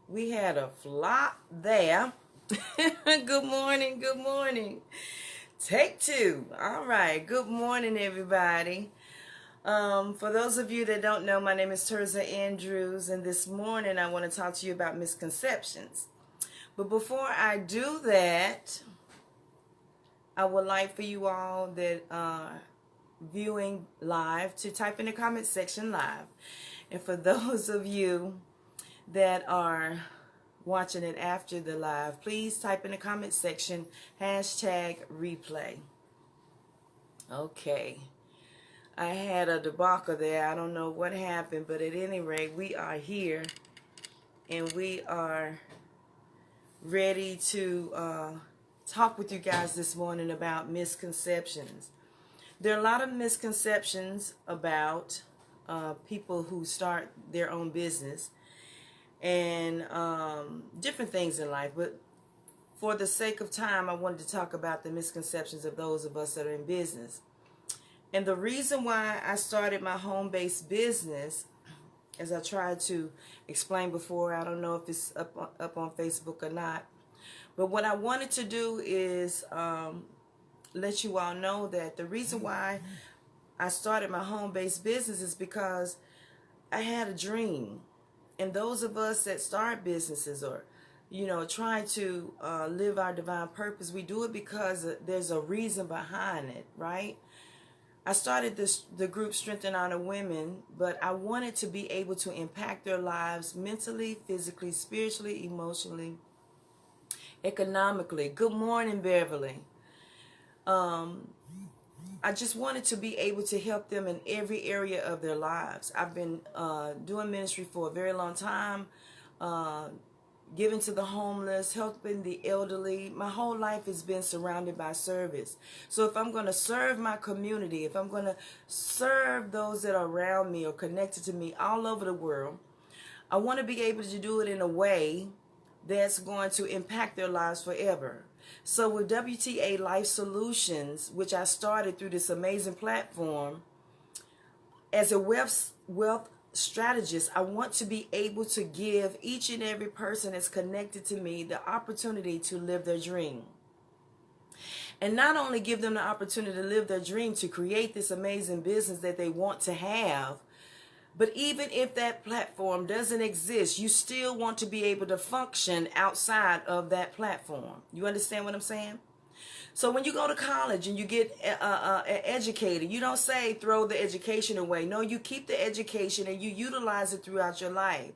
We had a flop there. Good morning, good morning. Take two. All right, good morning, everybody. For those of you that don't know, my name is Terza Andrews, and this morning I want to talk to you about misconceptions. But before I do that, I would like for you all that are viewing live to type in the comment section live. And for those of you that are watching it after the live, please type in the comment section hashtag replay. Okay, I had a debacle there. I don't know what happened, but at any rate, we are here and we are ready to talk with you guys this morning about misconceptions. There are a lot of misconceptions about people who start their own business and different things in life. But for the sake of time, I wanted to talk about the misconceptions of those of us that are in business. And the reason why I started my home-based business, as I tried to explain before, I don't know if it's up on Facebook or not, but what I wanted to do is let you all know that the reason why I started my home-based business is because I had a dream. And those of us that start businesses or, try to live our divine purpose, we do it because there's a reason behind it, right? I started the group Strength and Honor Women, but I wanted to be able to impact their lives mentally, physically, spiritually, emotionally, economically. Good morning, Beverly. I just wanted to be able to help them in every area of their lives. I've been doing ministry for a very long time, giving to the homeless, helping the elderly. My whole life has been surrounded by service. So if I'm going to serve my community, if I'm going to serve those that are around me or connected to me all over the world, I want to be able to do it in a way that's going to impact their lives forever. So with WTA Life Solutions, which I started through this amazing platform, as a wealth strategist, I want to be able to give each and every person that's connected to me the opportunity to live their dream. And not only give them the opportunity to live their dream, to create this amazing business that they want to have, but even if that platform doesn't exist, you still want to be able to function outside of that platform. You understand what I'm saying? So when you go to college and you get educated, you don't say throw the education away. No, you keep the education and you utilize it throughout your life.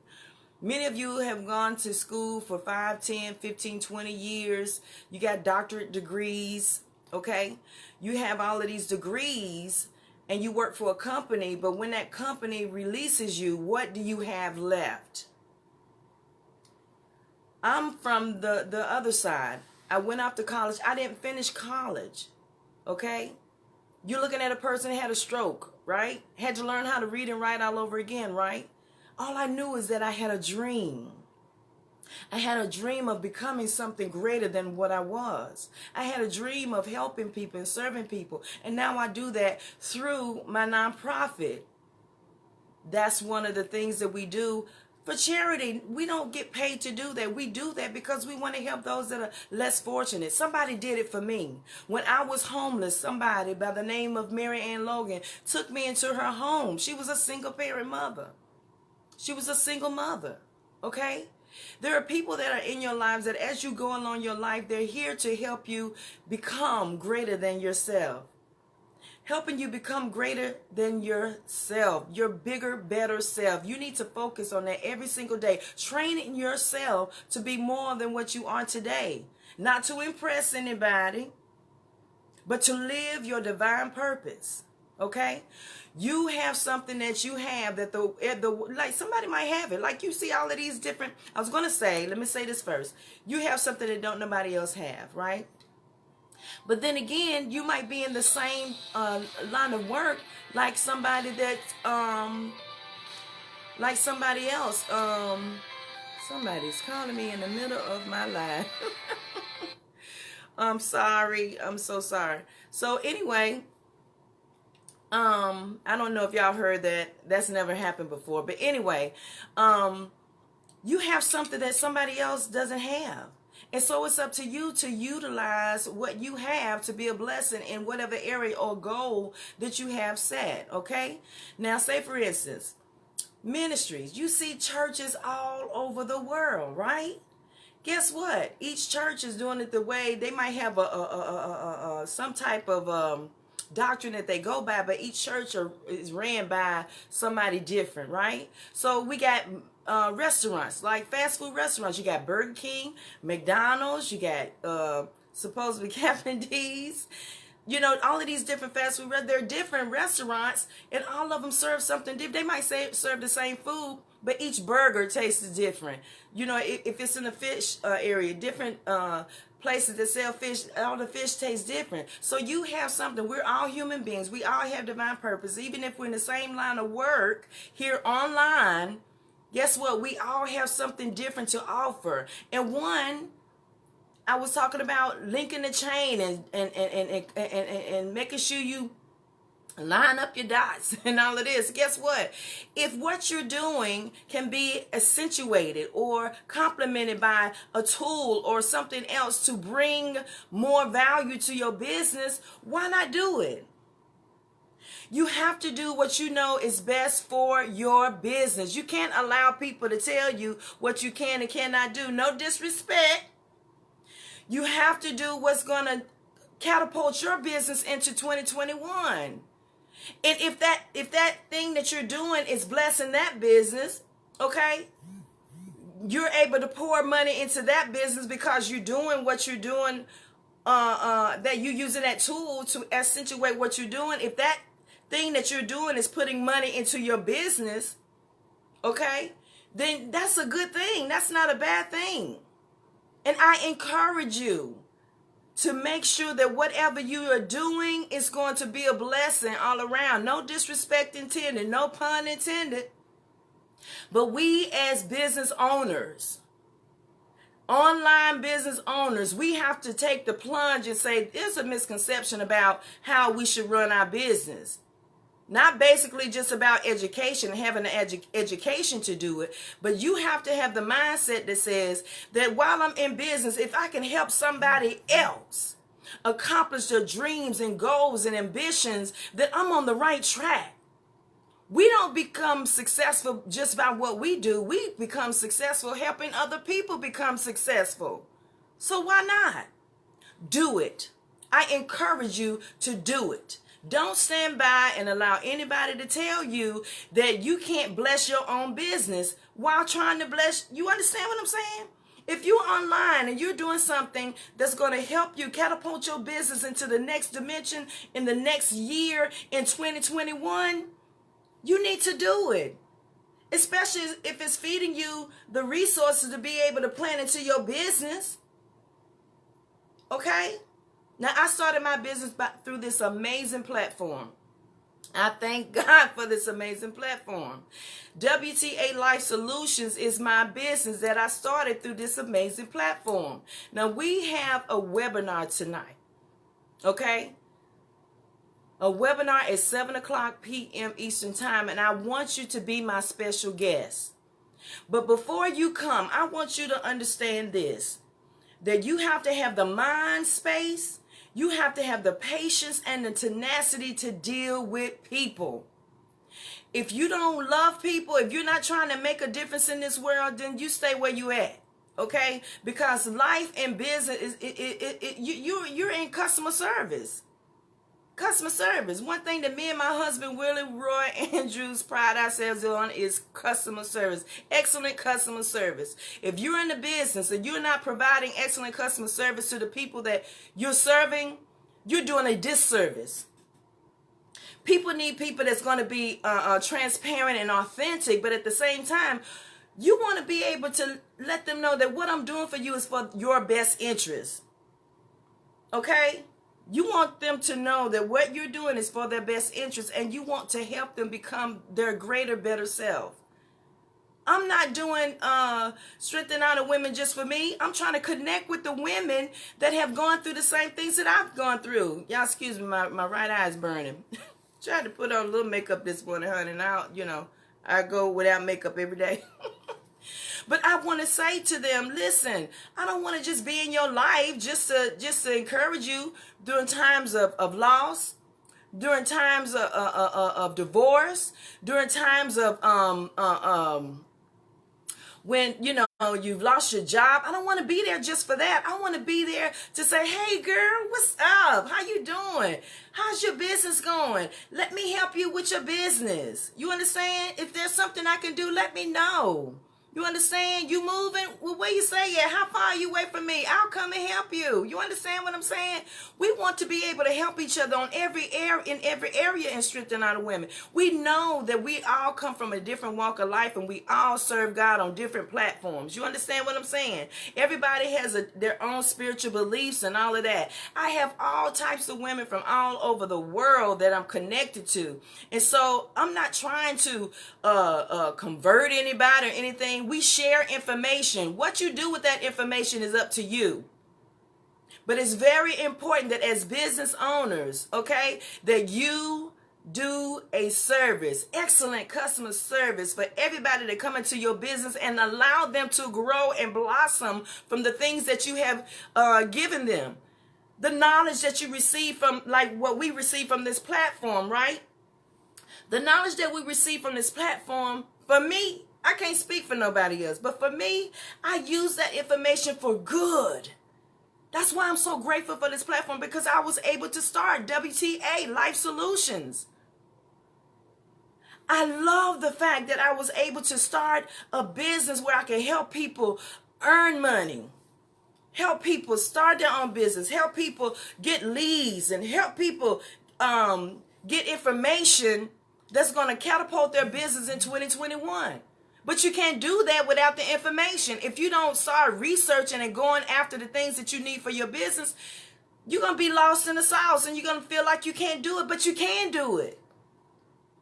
Many of you have gone to school for 5, 10, 15, 20 years. You got doctorate degrees, okay? You have all of these degrees and you work for a company, but when that company releases you, what do you have left? I'm from the other side. I went off to college. I didn't finish college, okay? You're looking at a person who had a stroke, right? Had to learn how to read and write all over again, right? All I knew is that I had a dream. I had a dream of becoming something greater than what I was. I had a dream of helping people and serving people. And now I do that through my nonprofit. That's one of the things that we do for charity. We don't get paid to do that. We do that because we want to help those that are less fortunate. Somebody did it for me. When I was homeless, somebody by the name of Mary Ann Logan took me into her home. She was a single parent mother. She was a single mother, okay? There are people that are in your lives that as you go along your life, they're here to help you become greater than yourself. Helping you become greater than yourself, your bigger, better self. You need to focus on that every single day. Training yourself to be more than what you are today. Not to impress anybody, but to live your divine purpose. Okay? You have something that you have that like somebody might have it. Like you see all of these different, I was going to say, let me say this first. You have something that don't nobody else have, right? But then again, you might be in the same line of work like somebody that, like somebody else. Somebody's calling me in the middle of my life. I'm sorry. I'm so sorry. So anyway, I don't know if y'all heard that. That's never happened before. But anyway, You have something that somebody else doesn't have. And so it's up to you to utilize what you have to be a blessing in whatever area or goal that you have set, okay? Now, say for instance, ministries. You see churches all over the world, right? Guess what? Each church is doing it the way they might have some type of doctrine that they go by, but each church is ran by somebody different, right? So we got restaurants, like fast food restaurants. You got Burger King, McDonald's, you got supposedly Captain D's. You know, all of these different fast food, they're different restaurants, and all of them serve something different. They might serve the same food, but each burger tastes different. You know, if it's in the fish area, different places that sell fish, all the fish tastes different. So you have something. We're all human beings. We all have divine purpose. Even if we're in the same line of work here online, guess what? We all have something different to offer. And one, I was talking about linking the chain and making sure you line up your dots and all of this. Guess what? If what you're doing can be accentuated or complemented by a tool or something else to bring more value to your business, why not do it? You have to do what you know is best for your business. You can't allow people to tell you what you can and cannot do. No disrespect. You have to do what's going to catapult your business into 2021. And if that thing that you're doing is blessing that business, okay, you're able to pour money into that business because you're doing what you're doing, that you're using that tool to accentuate what you're doing. If that thing that you're doing is putting money into your business, okay, then that's a good thing. That's not a bad thing. And I encourage you to make sure that whatever you are doing is going to be a blessing all around. No disrespect intended, no pun intended. But we as business owners, online business owners, we have to take the plunge and say, there's a misconception about how we should run our business. Not basically just about education, having an education to do it, but you have to have the mindset that says that while I'm in business, if I can help somebody else accomplish their dreams and goals and ambitions, that I'm on the right track. We don't become successful just by what we do. We become successful helping other people become successful. So why not? Do it. I encourage you to do it. Don't stand by and allow anybody to tell you that you can't bless your own business while trying to bless. You understand what I'm saying? If you're online and you're doing something that's going to help you catapult your business into the next dimension in the next year in 2021, you need to do it. Especially if it's feeding you the resources to be able to plan into your business. Okay? Now, I started my business through this amazing platform. I thank God for this amazing platform. WTA Life Solutions is my business that I started through this amazing platform. Now, we have a webinar tonight, okay? A webinar at 7 o'clock p.m. Eastern Time, and I want you to be my special guest. But before you come, I want you to understand this, that you have to have the mind space. You have to have the patience and the tenacity to deal with people. If you don't love people, if you're not trying to make a difference in this world, then you stay where you at, okay? Because life and business, you're in customer service. Customer service. One thing that me and my husband, Willie Roy Andrews, pride ourselves on is customer service. Excellent customer service. If you're in the business and you're not providing excellent customer service to the people that you're serving, you're doing a disservice. People need people that's going to be transparent and authentic, but at the same time, you want to be able to let them know that what I'm doing for you is for your best interest. Okay? You want them to know that what you're doing is for their best interest, and you want to help them become their greater, better self. I'm not doing strengthening out of women just for me. I'm trying to connect with the women that have gone through the same things that I've gone through. Y'all excuse me, my right eye is burning. Tried to put on a little makeup this morning, honey, and I go without makeup every day. But I want to say to them, listen, I don't want to just be in your life just to encourage you during times of loss, during times of divorce, during times of when you've lost your job. I don't want to be there just for that. I want to be there to say, hey girl, what's up? How you doing? How's your business going? Let me help you with your business. You understand? If there's something I can do, let me know. You understand? You moving? Well, where you say yeah? How far are you away from me? I'll come and help you. You understand what I'm saying? We want to be able to help each other in every area and strengthen our women. We know that we all come from a different walk of life and we all serve God on different platforms. You understand what I'm saying? Everybody has their own spiritual beliefs and all of that. I have all types of women from all over the world that I'm connected to. And so I'm not trying to convert anybody or anything. We share information. What you do with that information is up to you. But it's very important that as business owners, okay, that you do a service, excellent customer service for everybody that come into your business and allow them to grow and blossom from the things that you have given them. The knowledge that you receive from, like what we receive from this platform, right? The knowledge that we receive from this platform, for me, I can't speak for nobody else, but for me, I use that information for good. That's why I'm so grateful for this platform, because I was able to start WTA Life Solutions. I love the fact that I was able to start a business where I can help people earn money, help people start their own business, help people get leads, and help people get information that's going to catapult their business in 2021. But you can't do that without the information. If you don't start researching and going after the things that you need for your business, you're going to be lost in the sauce and you're going to feel like you can't do it, but you can do it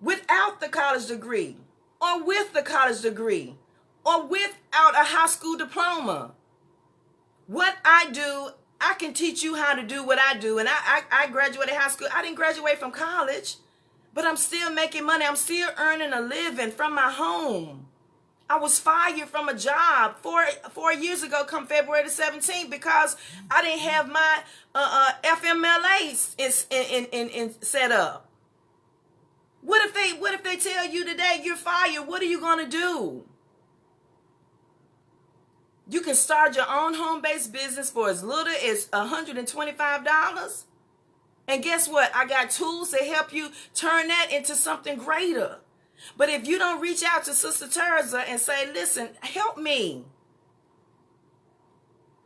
without the college degree or with the college degree or without a high school diploma. What I do, I can teach you how to do what I do. And I graduated high school. I didn't graduate from college, but I'm still making money. I'm still earning a living from my home. I was fired from a job four years ago, come February the 17th, because I didn't have my FMLA in set up. What if they tell you today you're fired? What are you gonna do? You can start your own home-based business for as little as $125. And guess what? I got tools to help you turn that into something greater. But if you don't reach out to Sister Teresa and say, listen, help me.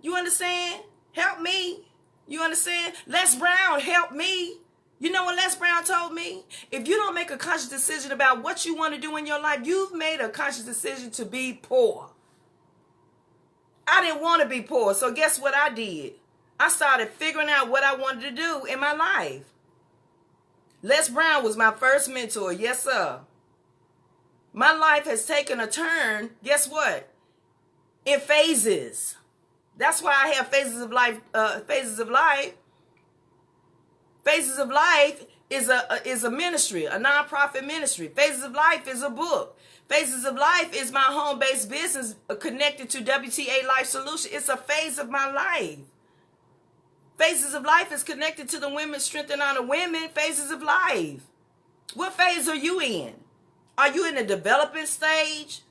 You understand? Help me. You understand? Les Brown, help me. You know what Les Brown told me? If you don't make a conscious decision about what you want to do in your life, you've made a conscious decision to be poor. I didn't want to be poor, so guess what I did? I started figuring out what I wanted to do in my life. Les Brown was my first mentor. Yes, sir. My life has taken a turn, guess what? In phases. That's why I have phases of life. Phases of life. Phases of life is a ministry, a nonprofit ministry. Phases of life is a book. Phases of life is my home-based business connected to WTA Life Solution. It's a phase of my life. Phases of life is connected to the Women Strengthen Honor Women. Phases of life. What phase are you in? Are you in the developing stage?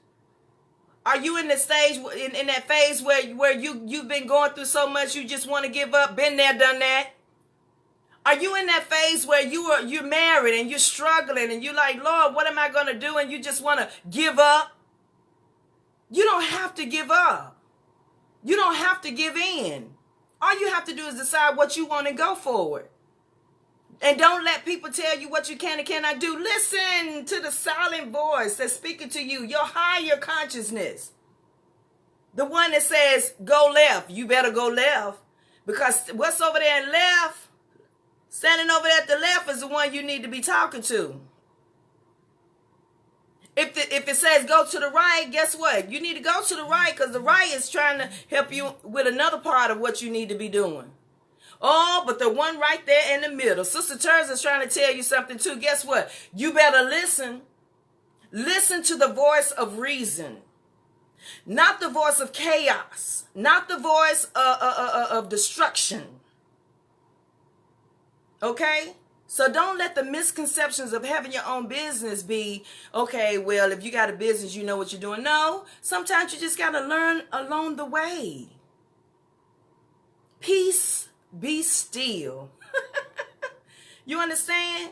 Are you in the stage, in that phase where you've been going through so much you just want to give up? Been there, done that. Are you in that phase where you're married and you're struggling and you're like, Lord, what am I going to do? And you just want to give up? You don't have to give up. You don't have to give in. All you have to do is decide what you want and go forward. And don't let people tell you what you can and cannot do. Listen to the silent voice that's speaking to you, your higher consciousness. The one that says, go left. You better go left. Because what's over there left, standing over there at the left, is the one you need to be talking to. If it says go to the right, guess what? You need to go to the right, because the right is trying to help you with another part of what you need to be doing. Oh, but the one right there in the middle, Sister Teresa is trying to tell you something too. Guess what? You better listen. Listen to the voice of reason. Not the voice of chaos. Not the voice of destruction. Okay? So don't let the misconceptions of having your own business be, okay, well, if you got a business, you know what you're doing. No, sometimes you just got to learn along the way. Peace, be still. You understand?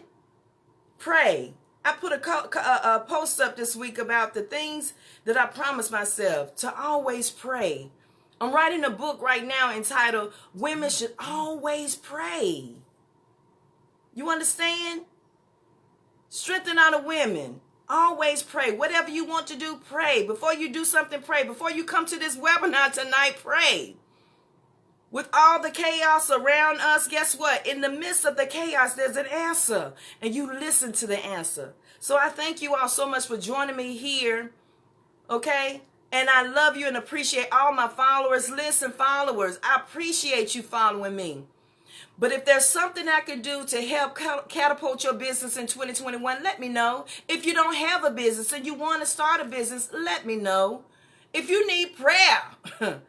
Pray. I put a post up this week about the things that I promised myself to always pray. I'm writing a book right now entitled Women Should Always Pray. You understand? Strengthen our women. Always pray. Whatever you want to do, pray. Before you do something, pray. Before you come to this webinar tonight, pray. With all the chaos around us, guess what? In the midst of the chaos, there's an answer. And you listen to the answer. So I thank you all so much for joining me here. Okay? And I love you and appreciate all my followers. Listen, followers, I appreciate you following me. But if there's something I can do to help catapult your business in 2021, let me know. If you don't have a business and you want to start a business, let me know. If you need prayer,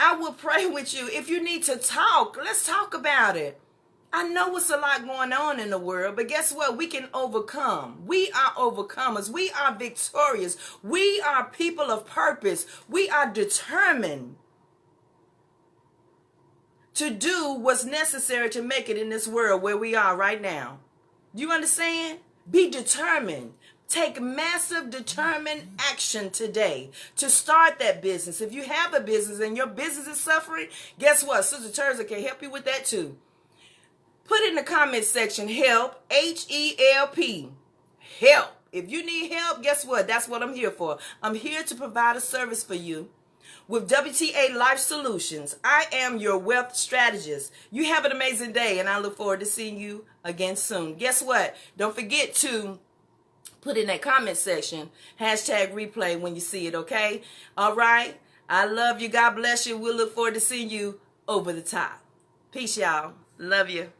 I will pray with you. If you need to talk, let's talk about it. I know it's a lot going on in the world, but guess what? We can overcome. We are overcomers. We are victorious. We are people of purpose. We are determined to do what's necessary to make it in this world where we are right now. Do you understand? Be determined. Take massive, determined action today to start that business. If you have a business and your business is suffering, guess what? Sister Terza can help you with that too. Put in the comment section, help, H-E-L-P, help. If you need help, guess what? That's what I'm here for. I'm here to provide a service for you. With WTA Life Solutions, I am your wealth strategist. You have an amazing day, and I look forward to seeing you again soon. Guess what? Don't forget to put in that comment section, #replay when you see it, okay? All right? I love you. God bless you. We'll look forward to seeing you over the top. Peace, y'all. Love you.